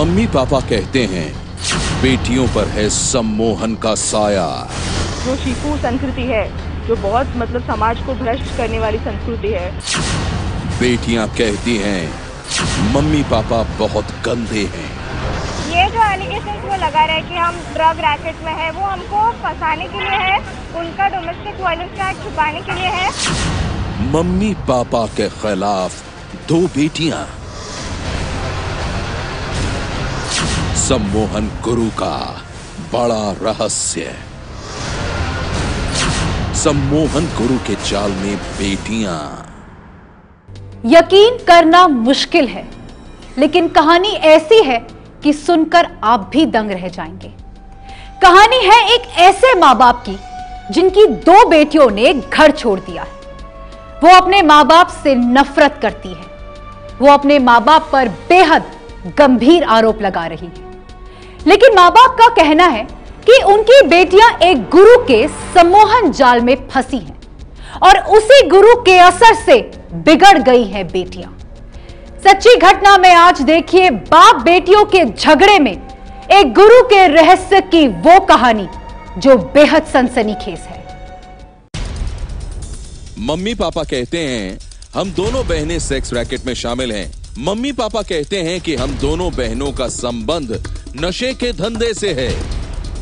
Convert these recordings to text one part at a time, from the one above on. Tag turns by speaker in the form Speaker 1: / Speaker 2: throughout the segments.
Speaker 1: Mummy papa कहते हैं बेटियों पर है सम्मोहन का साया।
Speaker 2: जो शिफू संस्कृति है, जो बहुत समाज को भ्रष्ट करने वाली संस्कृति है।
Speaker 1: बेटियां कहती हैं मम्मी पापा बहुत गंदे हैं।
Speaker 3: ये जो एलिगेशन वो लगा रहे हैं कि हम ड्रग रैकेट में है, वो हमको फंसाने के लिए है, उनका डोमेस्टिक वायलेंस एक्ट छुपाने के लिए है।
Speaker 1: मम्मी पापा के खिलाफ दो बेटियां। सम्मोहन गुरु का बड़ा रहस्य। सम्मोहन गुरु के जाल में बेटियां।
Speaker 4: यकीन करना मुश्किल है, लेकिन कहानी ऐसी है कि सुनकर आप भी दंग रह जाएंगे। कहानी है एक ऐसे मां बाप की जिनकी दो बेटियों ने घर छोड़ दिया है। वो अपने मां बाप से नफरत करती है। वो अपने मां बाप पर बेहद गंभीर आरोप लगा रही है, लेकिन मां बाप का कहना है कि उनकी बेटियां एक गुरु के सम्मोहन जाल में फंसी हैं और उसी गुरु के असर से बिगड़ गई हैं बेटियां। सच्ची घटना में आज देखिए बाप बेटियों के झगड़े में एक गुरु के रहस्य की वो कहानी जो बेहद सनसनीखेज है।
Speaker 1: मम्मी पापा कहते हैं हम दोनों बहनें सेक्स रैकेट में शामिल हैं। मम्मी पापा कहते हैं कि हम दोनों बहनों का संबंध नशे के धंधे से है,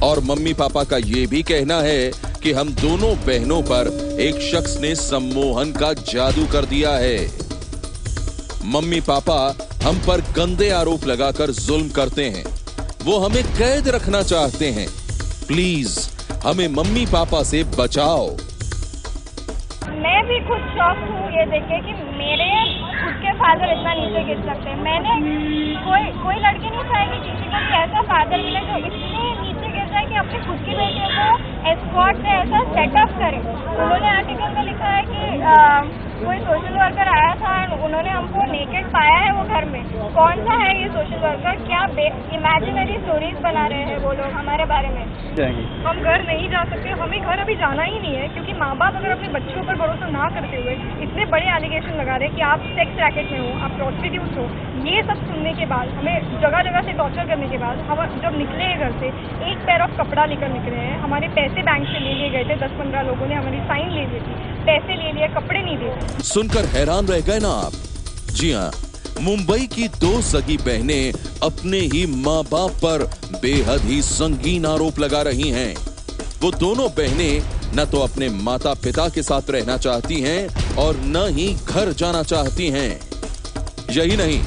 Speaker 1: और मम्मी पापा का यह भी कहना है कि हम दोनों बहनों पर एक शख्स ने सम्मोहन का जादू कर दिया है। मम्मी पापा हम पर गंदे आरोप लगाकर जुल्म करते हैं। वो हमें कैद रखना चाहते हैं। प्लीज हमें मम्मी पापा से बचाओ।
Speaker 3: मैं भी खुद शॉक हूँ ये देख के कि मेरे खुद के फादर इतना नीचे गिर सकते हैं। मैंने कोई लड़की नहीं चाहेगी किसी को भी ऐसा फादर मिले जो इतने नीचे गिर जाए कि अपनी खुद की बेटियों को एस्कॉर्ट से ऐसा सेटअप करे। उन्होंने आर्टिकल में लिखा है कि कोई सोशल वर्कर आया था, उन्होंने हमको नेकेड पाया है वो घर में। कौन सा है ये सोशल वर्कर? क्या इमेजिनरी स्टोरीज बना रहे हैं वो लोग हमारे बारे में। हम घर नहीं जा सकते, हमें घर अभी जाना ही नहीं है, क्योंकि माँ बाप अगर अपने बच्चों पर भरोसा ना करते हुए इतने बड़े एलिगेशन लगा रहे हैं कि आप सेक्स रैकेट में हो, आप प्रोस्टिट्यूट हो। ये सब सुनने के बाद, हमें जगह जगह से टॉर्चर करने के बाद, हम जब निकले हैं घर से, एक पैर ऑफ कपड़ा लेकर निकले हैं। हमारे पैसे बैंक से ले लिए गए थे, 10-15 लोगों ने हमारी साइन ले ली थी, पैसे ले लिए, कपड़े नहीं दिए।
Speaker 1: सुनकर हैरान रह गए ना आप? जी हाँ, मुंबई की दो सगी बहनें अपने ही माँ बाप पर बेहद ही संगीन आरोप लगा रही हैं। वो दोनों बहनें न तो अपने माता पिता के साथ रहना चाहती हैं और न ही घर जाना चाहती हैं। यही नहीं,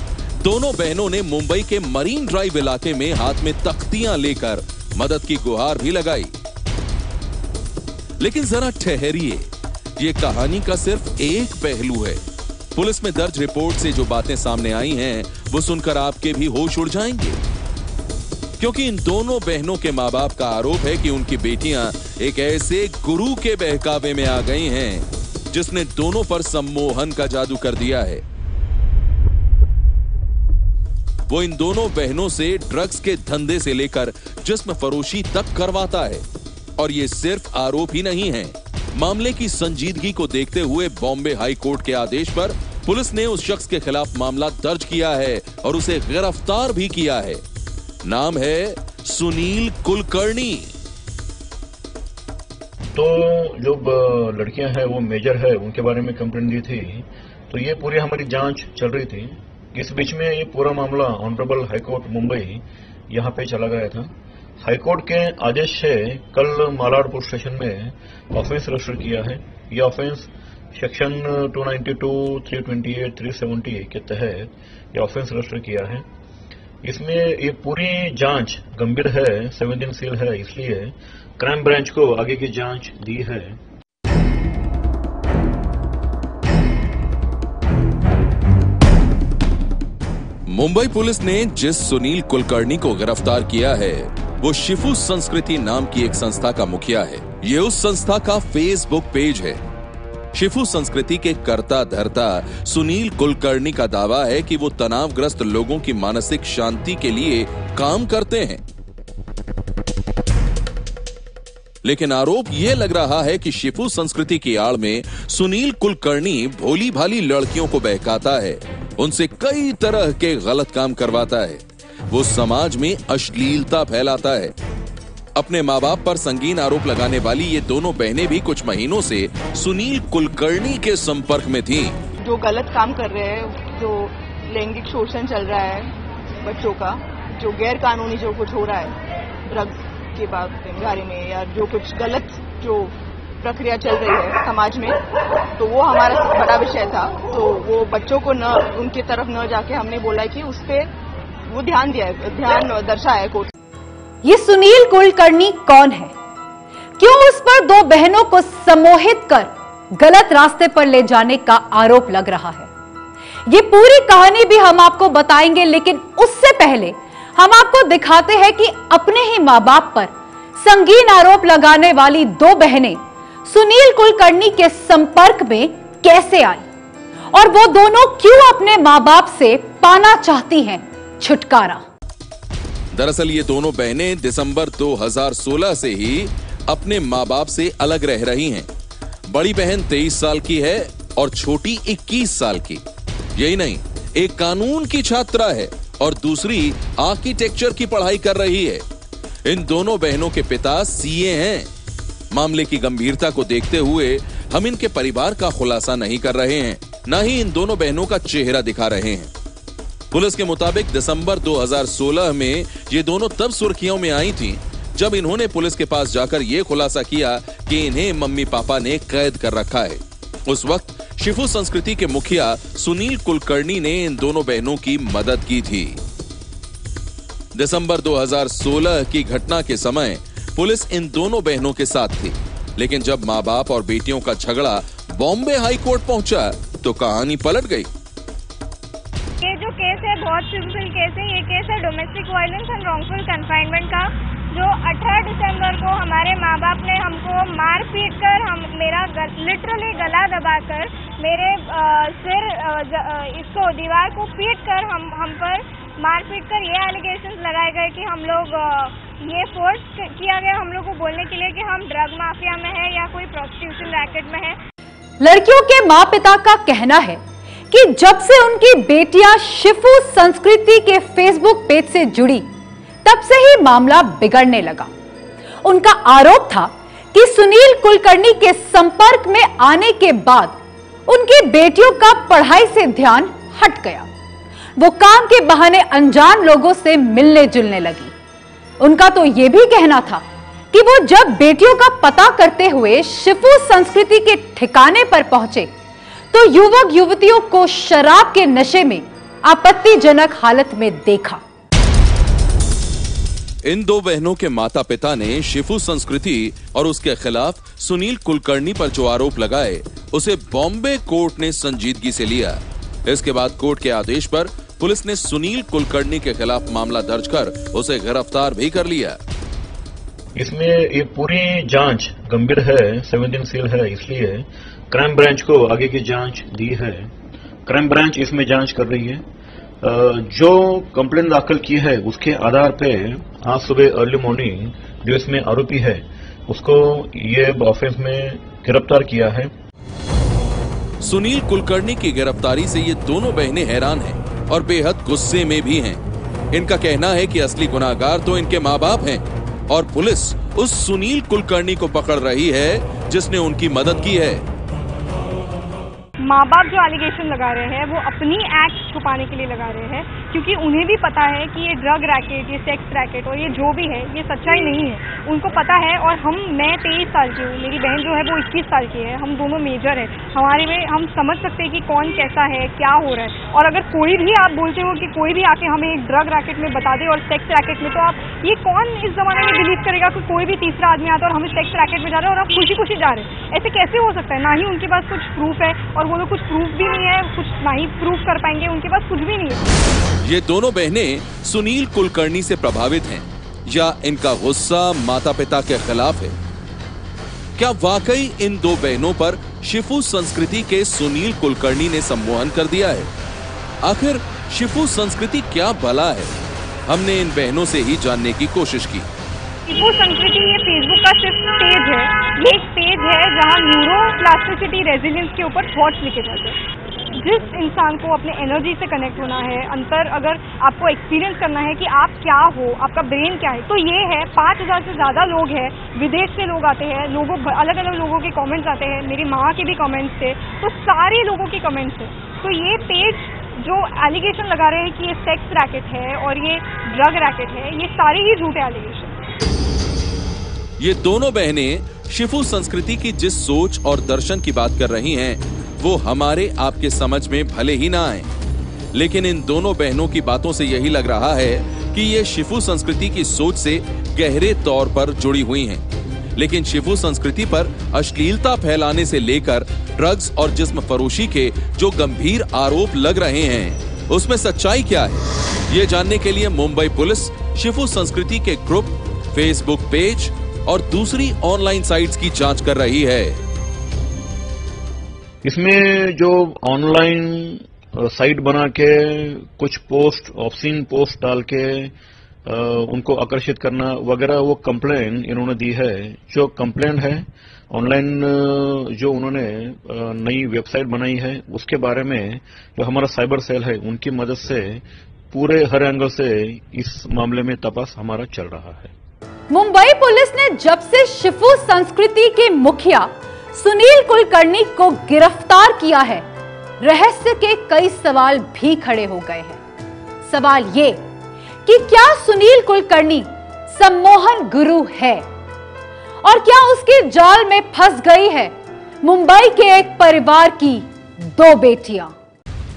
Speaker 1: दोनों बहनों ने मुंबई के मरीन ड्राइव इलाके में हाथ में तख्तियां लेकर मदद की गुहार भी लगाई। लेकिन जरा ठहरिए, ये कहानी का सिर्फ एक पहलू है। पुलिस में दर्ज रिपोर्ट से जो बातें सामने आई हैं, वो सुनकर आपके भी होश उड़ जाएंगे, क्योंकि इन दोनों बहनों के माँ बाप का आरोप है कि उनकी बेटियां एक ऐसे गुरु के बहकावे में आ गई हैं जिसने दोनों पर सम्मोहन का जादू कर दिया है। वो इन दोनों बहनों से ड्रग्स के धंधे से लेकर जिस्म फरोशी तक करवाता है। और ये सिर्फ आरोप ही नहीं है। मामले की संजीदगी को देखते हुए बॉम्बे हाई कोर्ट के आदेश पर पुलिस ने उस शख्स के खिलाफ मामला दर्ज किया है और उसे गिरफ्तार भी किया है। नाम है सुनील कुलकर्णी।
Speaker 5: तो जो लड़कियां हैं वो मेजर है, उनके बारे में कंप्लेंट दी थी, तो ये पूरी हमारी जांच चल रही थी। इस बीच में ये पूरा मामला ऑनरेबल हाई कोर्ट मुंबई यहाँ पे चला गया था। हाईकोर्ट के आदेश से कल मालाड पुलिस स्टेशन में ऑफेंस रजिस्टर किया है। ये ऑफेंस सेक्शन 292, 328, 370 के तहत ये ऑफेंस रजिस्टर किया है। इसमें ये पूरी जांच गंभीर है, संवेदनशील है, इसलिए क्राइम ब्रांच को आगे की जांच दी है।
Speaker 1: मुंबई पुलिस ने जिस सुनील कुलकर्णी को गिरफ्तार किया है वो शिफू संस्कृति नाम की एक संस्था का मुखिया है। ये उस संस्था का फेसबुक पेज है। शिफू संस्कृति के कर्ता धर्ता सुनील कुलकर्णी का दावा है कि वो तनावग्रस्त लोगों की मानसिक शांति के लिए काम करते हैं। लेकिन आरोप यह लग रहा है कि शिफू संस्कृति की आड़ में सुनील कुलकर्णी भोली भाली लड़कियों को बहकाता है, उनसे कई तरह के गलत काम करवाता है। वो समाज में अश्लीलता फैलाता है। अपने माँ बाप पर संगीन आरोप लगाने वाली ये दोनों बहनें भी कुछ महीनों से सुनील कुलकर्णी के संपर्क में थीं।
Speaker 2: जो गलत काम कर रहे हैं, जो लैंगिक शोषण चल रहा है बच्चों का, जो गैर कानूनी जो कुछ हो रहा है ड्रग्स के बारे में, या जो कुछ गलत जो प्रक्रिया चल रही है समाज में, तो वो हमारा बड़ा विषय था। तो वो बच्चों को न उनकी तरफ न जाके हमने बोला कि उस पे वो ध्यान दर्शाया कोर्ट।
Speaker 4: ये सुनील कुलकर्णी कौन है? क्यों उस पर दो बहनों को सम्मोहित कर गलत रास्ते पर ले जाने का आरोप लग रहा है? ये पूरी कहानी भी हम आपको बताएंगे, लेकिन उससे पहले हम आपको दिखाते हैं कि अपने ही मां बाप पर संगीन आरोप लगाने वाली दो बहनें सुनील कुलकर्णी के संपर्क में कैसे आई और वो दोनों क्यों अपने मां बाप से पाना चाहती हैं छुटकारा।
Speaker 1: दरअसल ये दोनों बहनें दिसंबर 2016 से ही अपने मां बाप से अलग रह रही हैं। बड़ी बहन 23 साल की है और छोटी 21 साल की। यही नहीं, एक कानून की छात्रा है और दूसरी आर्किटेक्चर की पढ़ाई कर रही है। इन दोनों बहनों के पिता सीए हैं। मामले की गंभीरता को देखते हुए हम इनके परिवार का खुलासा नहीं कर रहे हैं, न ही इन दोनों बहनों का चेहरा दिखा रहे हैं। पुलिस के मुताबिक दिसंबर 2016 में ये दोनों तब सुर्खियों में आई थीं जब इन्होंने पुलिस के पास जाकर यह खुलासा किया कि इन्हें मम्मी पापा ने कैद कर रखा है। उस वक्त शिफू संस्कृति के मुखिया सुनील कुलकर्णी ने इन दोनों बहनों की मदद की थी। दिसंबर 2016 की घटना के समय पुलिस इन दोनों बहनों के साथ थी, लेकिन जब माँ बाप और बेटियों का झगड़ा बॉम्बे हाई कोर्ट पहुंचा तो कहानी पलट गई।
Speaker 3: ये जो केस है बहुत सिंपल केस है। ये केस है domestic violence and wrongful confinement का, जो 18 दिसंबर को हमारे माँ बाप ने हमको मार पीट कर, मेरा लिटरली गला दबाकर, मेरे सिर इसको दीवार को पीट कर हम पर मार पीट कर ये एलिगेशंस लगाए गए कि हम लोग ये फोर्स किया गया हम लोग को बोलने के लिए कि हम ड्रग माफिया में है या कोई प्रोस्टिट्यूशन रैकेट में है।
Speaker 4: लड़कियों के माँ पिता का कहना है कि जब से उनकी बेटियां शिफू संस्कृति के फेसबुक पेज से जुड़ी तब से ही मामला बिगड़ने लगा। उनका आरोप था कि सुनील कुलकर्णी के संपर्क में आने के बाद उनकी बेटियों का पढ़ाई से ध्यान हट गया। वो काम के बहाने अनजान लोगों से मिलने जुलने लगी। उनका तो यह भी कहना था कि वो जब बेटियों का पता करते हुए शिफू संस्कृति के ठिकाने पर पहुंचे तो युवक युवतियों को शराब के नशे में आपत्तिजनक हालत में देखा।
Speaker 1: इन दो बहनों के माता पिता ने शिफू संस्कृति और उसके खिलाफ सुनील कुलकर्णी पर जो आरोप लगाए उसे बॉम्बे कोर्ट ने संजीदगी से लिया। इसके बाद कोर्ट के आदेश पर पुलिस ने सुनील कुलकर्णी के खिलाफ मामला दर्ज कर उसे गिरफ्तार भी कर लिया।
Speaker 5: इसमें ये पूरी जांच गंभीर है, संवेदनशील है, इसलिए क्राइम ब्रांच को आगे की जांच दी है। क्राइम ब्रांच इसमें जांच कर रही है। जो कंप्लेंट दाखिल की है उसके आधार पे आज सुबह अर्ली मॉर्निंग जो इसमें आरोपी है उसको ये ऑफेंस में गिरफ्तार किया है।
Speaker 1: सुनील कुलकर्णी की गिरफ्तारी से ये दोनों बहनें हैरान हैं और बेहद गुस्से में भी हैं। इनका कहना है कि असली गुनाहगार तो इनके माँ बाप हैं और पुलिस उस सुनील कुलकर्णी को पकड़ रही है जिसने उनकी मदद की है।
Speaker 2: माँ बाप जो एलिगेशन लगा रहे हैं वो अपनी एक्ट छुपाने के लिए लगा रहे हैं, क्योंकि उन्हें भी पता है कि ये ड्रग रैकेट, ये सेक्स रैकेट और ये जो भी है ये सच्चाई नहीं है, उनको पता है। और मैं 23 साल की हूँ, मेरी बहन जो है वो 21 साल की है, हम दोनों मेजर है। हमारे में हम समझ सकते हैं कि कौन कैसा है, क्या हो रहा है। और अगर कोई भी आप बोलते हो कि कोई भी आके हमें एक ड्रग रैकेट में बता दे और सेक्स रैकेट में, तो आप ये कौन इस जमाने में बिलीव करेगा कि कोई भी तीसरा आदमी आता है और हमें सेक्स रैकेट में जा रहे हैं और आप खुशी खुशी जा रहे हैं? ऐसे कैसे हो सकता है? ना ही उनके पास कुछ प्रूफ है और वो लोग कुछ प्रूफ भी नहीं है, कुछ ना ही प्रूफ कर पाएंगे, उनके पास कुछ भी नहीं है।
Speaker 1: ये दोनों बहनें सुनील कुलकर्णी से प्रभावित हैं या इनका गुस्सा माता पिता के खिलाफ है? क्या वाकई इन दो बहनों पर शिफू संस्कृति के सुनील कुलकर्णी ने सम्मोहन कर दिया है? आखिर शिफू संस्कृति क्या भला है? हमने इन बहनों से ही जानने की कोशिश की।
Speaker 2: शिफू संस्कृति ये फेसबुक का सिर्फ पेज है। ये एक पेज है जहाँ न्यूरोप्लास्टिसिटी रेजिलियंस के ऊपर थॉट्स लिखे जाते हैं। जिस इंसान को अपने एनर्जी से कनेक्ट होना है, अंतर अगर आपको एक्सपीरियंस करना है कि आप क्या हो, आपका ब्रेन क्या है, तो ये है। 5000 से ज़्यादा लोग हैं, विदेश से लोग आते हैं, अलग अलग लोगों के कमेंट्स आते हैं, मेरी माँ के भी कमेंट्स थे, तो सारे लोगों के कमेंट्स थे। तो ये पेज जो एलिगेशन लगा रहे हैं कि ये सेक्स रैकेट है और ये ड्रग रैकेट है, ये सारे ही झूठे एलिगेशन।
Speaker 1: ये दोनों बहनें शिफू संस्कृति की जिस सोच और दर्शन की बात कर रही हैं, वो हमारे आपके समझ में भले ही ना आए, लेकिन इन दोनों बहनों की बातों से यही लग रहा है कि ये शिफू संस्कृति की सोच से गहरे तौर पर जुड़ी हुई हैं। लेकिन शिफू संस्कृति पर अश्लीलता फैलाने से लेकर ड्रग्स और जिस्म फरोशी के जो गंभीर आरोप लग रहे हैं, उसमें सच्चाई क्या है? ये जानने के लिए मुंबई पुलिस शिफू संस्कृति के ग्रुप, फेसबुक पेज और दूसरी ऑनलाइन साइट्स की जांच कर रही है।
Speaker 5: इसमें जो ऑनलाइन साइट बना के कुछ पोस्ट, ऑब्सीन पोस्ट डाल के उनको आकर्षित करना वगैरह, वो कंप्लेन इन्होंने दी है। जो कंप्लेन है ऑनलाइन, जो उन्होंने नई वेबसाइट बनाई है, उसके बारे में जो हमारा साइबर सेल है, उनकी मदद से पूरे हर एंगल से इस मामले में तपास हमारा चल रहा है।
Speaker 4: मुंबई पुलिस ने जब से शिफू संस्कृति के मुखिया सुनील कुलकर्णी को गिरफ्तार किया है, रहस्य के कई सवाल भी खड़े हो गए हैं। सवाल ये कि क्या सुनील कुलकर्णी सम्मोहन गुरु है और क्या उसके जाल में फंस गई है मुंबई के एक परिवार की 2 बेटियां।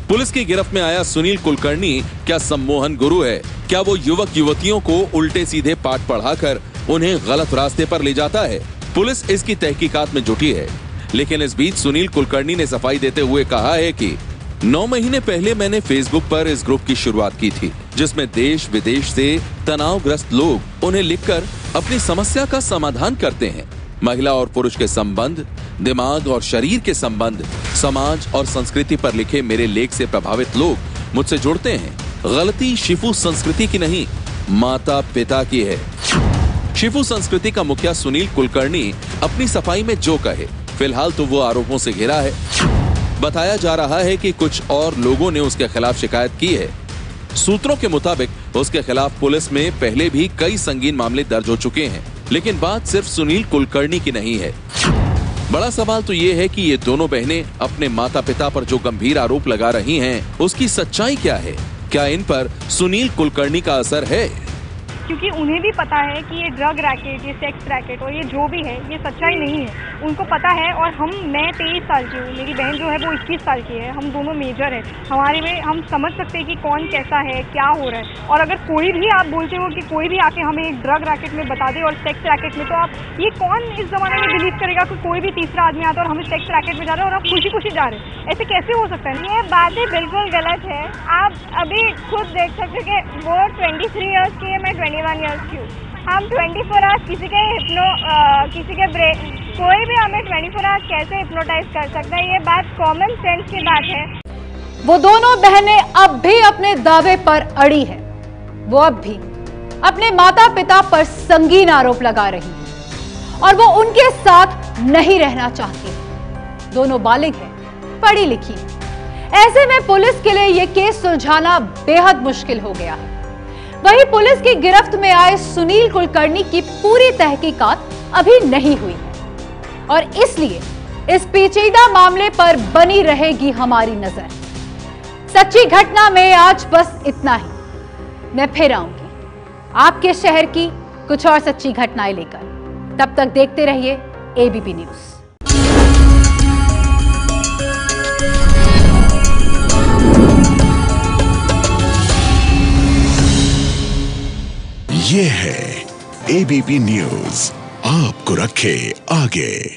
Speaker 1: पुलिस की गिरफ्त में आया सुनील कुलकर्णी क्या सम्मोहन गुरु है? क्या वो युवक युवतियों को उल्टे सीधे पाठ पढ़ाकर उन्हें गलत रास्ते पर ले जाता है? पुलिस इसकी तहकीकात में जुटी है। लेकिन इस बीच सुनील कुलकर्णी ने सफाई देते हुए कहा है कि 9 महीने पहले मैंने फेसबुक पर इस ग्रुप की शुरुआत की थी, जिसमें देश विदेश से तनावग्रस्त लोग उन्हें लिखकर अपनी समस्या का समाधान करते हैं। महिला और पुरुष के संबंध, दिमाग और शरीर के संबंध, समाज और संस्कृति पर लिखे मेरे लेख से प्रभावित लोग मुझसे जुड़ते हैं। गलती शिफू संस्कृति की नहीं, माता पिता की है। शिफू संस्कृति का मुखिया सुनील कुलकर्णी अपनी सफाई में जो कहे, फिलहाल तो वो आरोपों से घिरा है। बताया जा रहा है कि कुछ और लोगों ने उसके खिलाफ शिकायत की है। सूत्रों के मुताबिक उसके खिलाफ पुलिस में पहले भी कई संगीन मामले दर्ज हो चुके हैं। लेकिन बात सिर्फ सुनील कुलकर्णी की नहीं है। बड़ा सवाल तो ये है कि ये दोनों बहनें अपने माता पिता पर जो गंभीर आरोप लगा रही हैं, उसकी सच्चाई क्या है? क्या इन पर सुनील कुलकर्णी का असर है?
Speaker 2: क्योंकि उन्हें भी पता है कि ये ड्रग रैकेट, ये सेक्स रैकेट और ये जो भी है, ये सच्चाई नहीं है। उनको पता है। और मैं 23 साल की हूँ, मेरी बहन जो है वो 21 साल की है। हम दोनों मेजर है। हमारे में हम समझ सकते हैं कि कौन कैसा है, क्या हो रहा है। और अगर कोई भी आप बोलते हो कि कोई भी आके हमें एक ड्रग रैकेट में बता दे और सेक्स रैकेट में, तो आप ये कौन इस जमाने में बिलीव करेगा कि कोई भी तीसरा आदमी आता है और हमें सेक्स रैकेट में जा रहे हैं और आप खुशी खुशी जा रहे हैं? ऐसे कैसे हो सकता है?
Speaker 3: ये बातें बिल्कुल गलत है। आप अभी खुद देख सकते कि वो 23 ईयर्स की है, मैं 21 ईयर्स की हूँ। हम 24 आवर्स किसी के ब्रेन, कोई भी हमें 24 आवर्स कैसे हिप्नोटाइज कर सकता है? ये बात कॉमन सेंस की बात है।
Speaker 4: वो दोनों बहनें अब भी अपने दावे पर अड़ी है। वो अब भी अपने माता पिता पर संगीन आरोप लगा रही है और वो उनके साथ नहीं रहना चाहती। दोनों बालिग हैं, पढ़ी लिखी। ऐसे में पुलिस के लिए यह केस सुलझाना बेहद मुश्किल हो गया है। वहीं पुलिस की गिरफ्त में आए सुनील कुलकर्णी की पूरी तहकीकात अभी नहीं हुई है और इसलिए इस पेचीदा मामले पर बनी रहेगी हमारी नजर। सच्ची घटना में आज बस इतना ही। मैं फिर आऊंगी आपके शहर की कुछ और सच्ची घटनाएं लेकर। तब तक देखते रहिए एबीपी न्यूज।
Speaker 6: ये है एबीपी न्यूज, आपको रखे आगे।